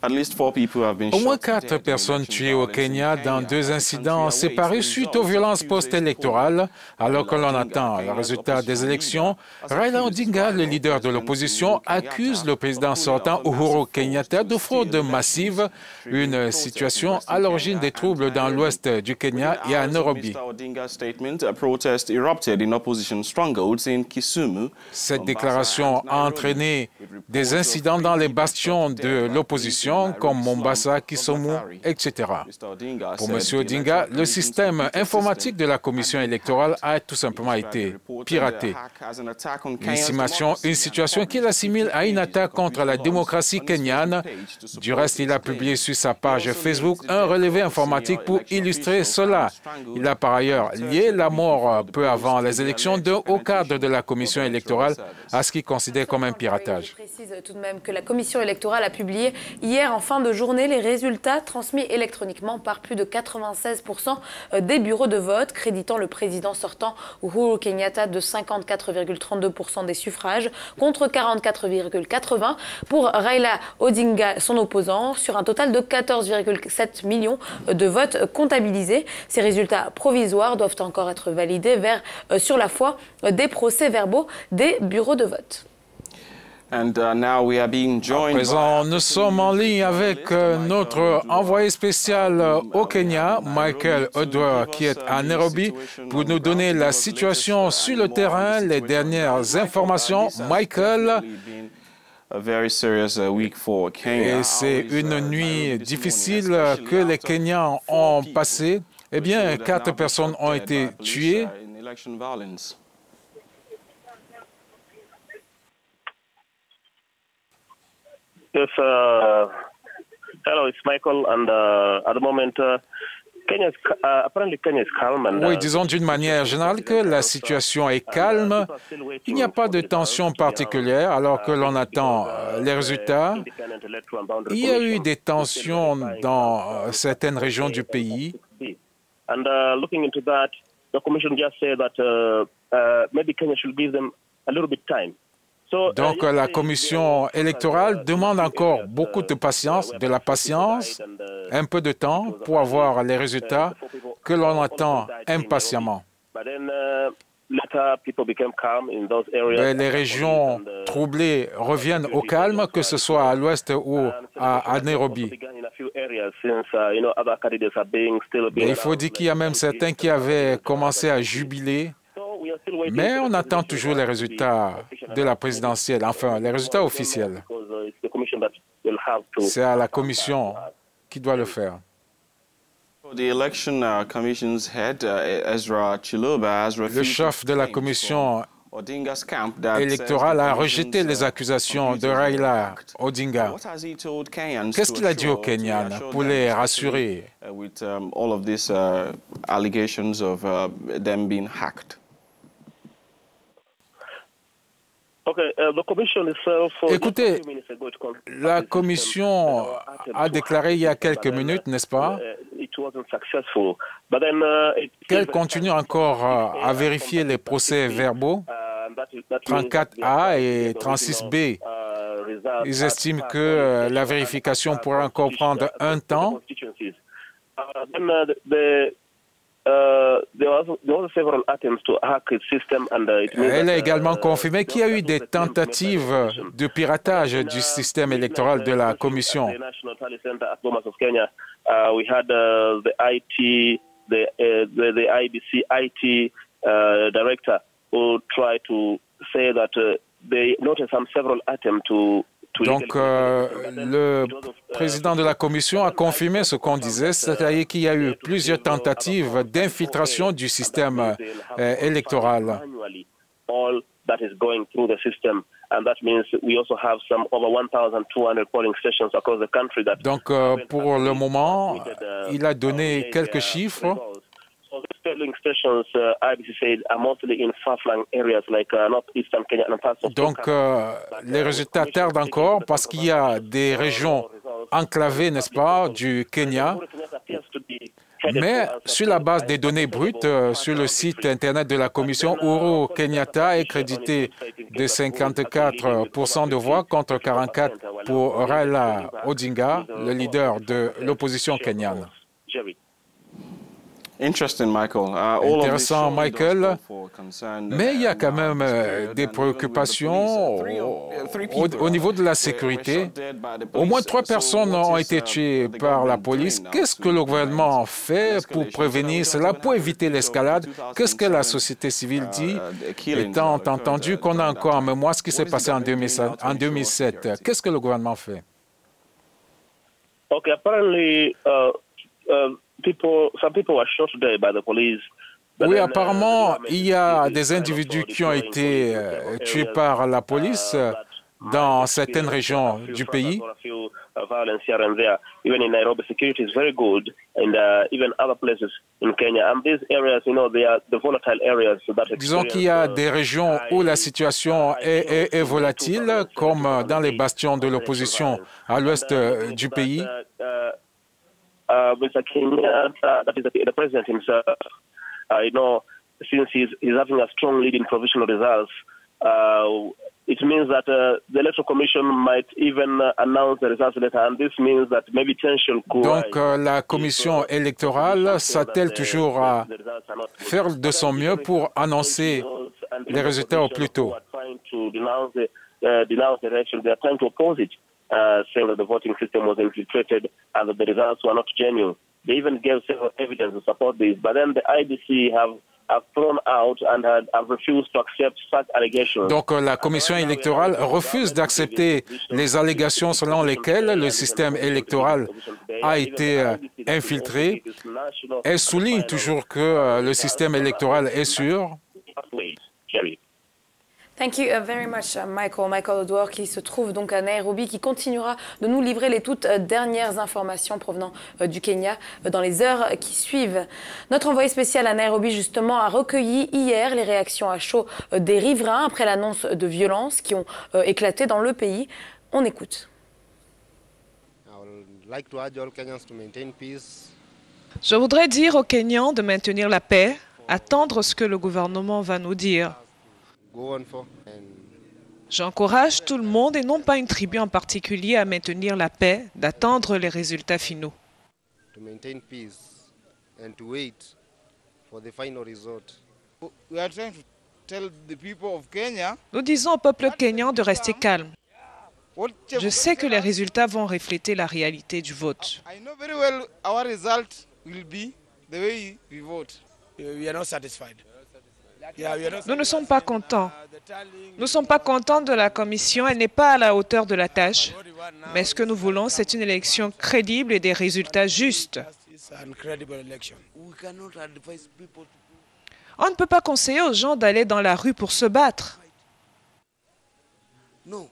Au moins 4 personnes tuées au Kenya dans 2 incidents séparés suite aux violences post-électorales. Alors que l'on attend le résultat des élections, Raila Odinga, le leader de l'opposition, accuse le président sortant Uhuru Kenyatta de fraude massive, une situation à l'origine des troubles dans l'ouest du Kenya et à Nairobi. Cette déclaration a entraîné des incidents dans les bastions de l'opposition comme Mombasa, Kisumu, etc. Pour M. Odinga, le système informatique de la commission électorale a tout simplement été piraté. Une situation qu'il assimile à une attaque contre la démocratie kenyane. Du reste, il a publié sur sa page Facebook un relevé informatique pour illustrer cela. Il a par ailleurs lié la mort peu avant les élections d'un haut cadre de la commission électorale à ce qu'il considère comme un piratage. Je précise tout de même que la commission électorale a publié hier en fin de journée les résultats transmis électroniquement par plus de 96% des bureaux de vote, créditant le président sortant Uhuru Kenyatta de 54,32% des suffrages contre 44,80% pour Raila Odinga, son opposant, sur un total de 14,7 millions de votes comptabilisés. Ces résultats provisoires doivent encore être validés sur la foi des procès-verbaux des bureaux de vote. À présent, nous sommes en ligne avec notre envoyé spécial au Kenya, Michael Odwa, qui est à Nairobi, pour nous donner la situation sur le terrain, les dernières informations. Michael, et c'est une nuit difficile que les Kenyans ont passée. Eh bien, 4 personnes ont été tuées. Yes, hello, it's Michael, and at the moment, apparently Kenya is calm. Oui, disons d'une manière générale que la situation est calme. Il n'y a pas de tension particulière alors que l'on attend les résultats. Il y a eu des tensions dans certaines régions du pays. And looking into that, the commission just said that maybe Kenya should give them a little bit time. Donc, la commission électorale demande encore beaucoup de patience, un peu de temps pour avoir les résultats que l'on attend impatiemment. Les régions troublées reviennent au calme, que ce soit à l'ouest ou à Nairobi. Mais il faut dire qu'il y a même certains qui avaient commencé à jubiler. Mais on attend toujours les résultats de la présidentielle, enfin, les résultats officiels. C'est à la commission qui doit le faire. Le chef de la commission électorale a rejeté les accusations de Raila Odinga. Qu'est-ce qu'il a dit aux Kenyans pour les rassurer? Écoutez, la commission a déclaré il y a quelques minutes, n'est-ce pas, qu'elle continue encore à vérifier les procès-verbaux 34A et 36B. Ils estiment que la vérification pourrait encore prendre un temps. Elle a également confirmé qu'il y a eu des tentatives de piratage du système électoral de la Commission. Donc, le président de la Commission a confirmé ce qu'on disait, c'est-à-dire qu'il y a eu plusieurs tentatives d'infiltration du système électoral. Donc, pour le moment, il a donné quelques chiffres. Donc, les résultats tardent encore parce qu'il y a des régions enclavées, n'est-ce pas, du Kenya. Mais sur la base des données brutes, sur le site Internet de la Commission, Uhuru Kenyatta est crédité de 54% de voix contre 44% pour Raila Odinga, le leader de l'opposition kenyane. Intéressant, Michael, mais il y a quand même des préoccupations au niveau de la sécurité. Au moins 3 personnes ont été tuées par la police. Qu'est-ce que le gouvernement fait pour prévenir cela, pour éviter l'escalade? Qu'est-ce que la société civile dit, étant entendu qu'on a encore en mémoire ce qui s'est passé en 2007? Qu'est-ce que le gouvernement fait? Okay, apparently, some people were shot today by the police. Oui, apparemment, il y a des individus qui ont été tués par la police dans certaines régions du pays. Even in Nairobi, security is very good, and even other places in Kenya. And these areas, you know, they are the volatile areas. Disons qu'il y a des régions où la situation est volatile, comme dans les bastions de l'opposition à l'ouest du pays. Mr. Kenyatta, that is the president himself, you know, since he's having a strong lead in provisional results, it means that the Electoral Commission might even announce the results later, and this means that maybe tension could. Donc, la commission électorale s'attelle toujours à faire de son mieux pour annoncer les résultats au plus tôt. Saying that the voting system was infiltrated and that the results were not genuine. They even gave several evidence to support this, but then the IBC have thrown out and have refused to accept such allegations. Donc la commission électorale refuse d'accepter les allégations selon lesquelles le système électoral a été infiltré. Elle souligne toujours que le système électoral est sûr. Thank you very much, Michael. Michael Odwor, qui se trouve donc à Nairobi, qui continuera de nous livrer les toutes dernières informations provenant du Kenya dans les heures qui suivent. Notre envoyé spécial à Nairobi, justement, a recueilli hier les réactions à chaud des riverains après l'annonce de violences qui ont éclaté dans le pays. On écoute. Je voudrais dire aux Kenyans de maintenir la paix, attendre ce que le gouvernement va nous dire. J'encourage tout le monde et non pas une tribu en particulier à maintenir la paix, d'attendre les résultats finaux. Nous disons au peuple kényan de rester calme. Je sais que les résultats vont refléter la réalité du vote. Nous ne sommes pas contents. Nous ne sommes pas contents de la commission. Elle n'est pas à la hauteur de la tâche. Mais ce que nous voulons, c'est une élection crédible et des résultats justes. On ne peut pas conseiller aux gens d'aller dans la rue pour se battre. Non.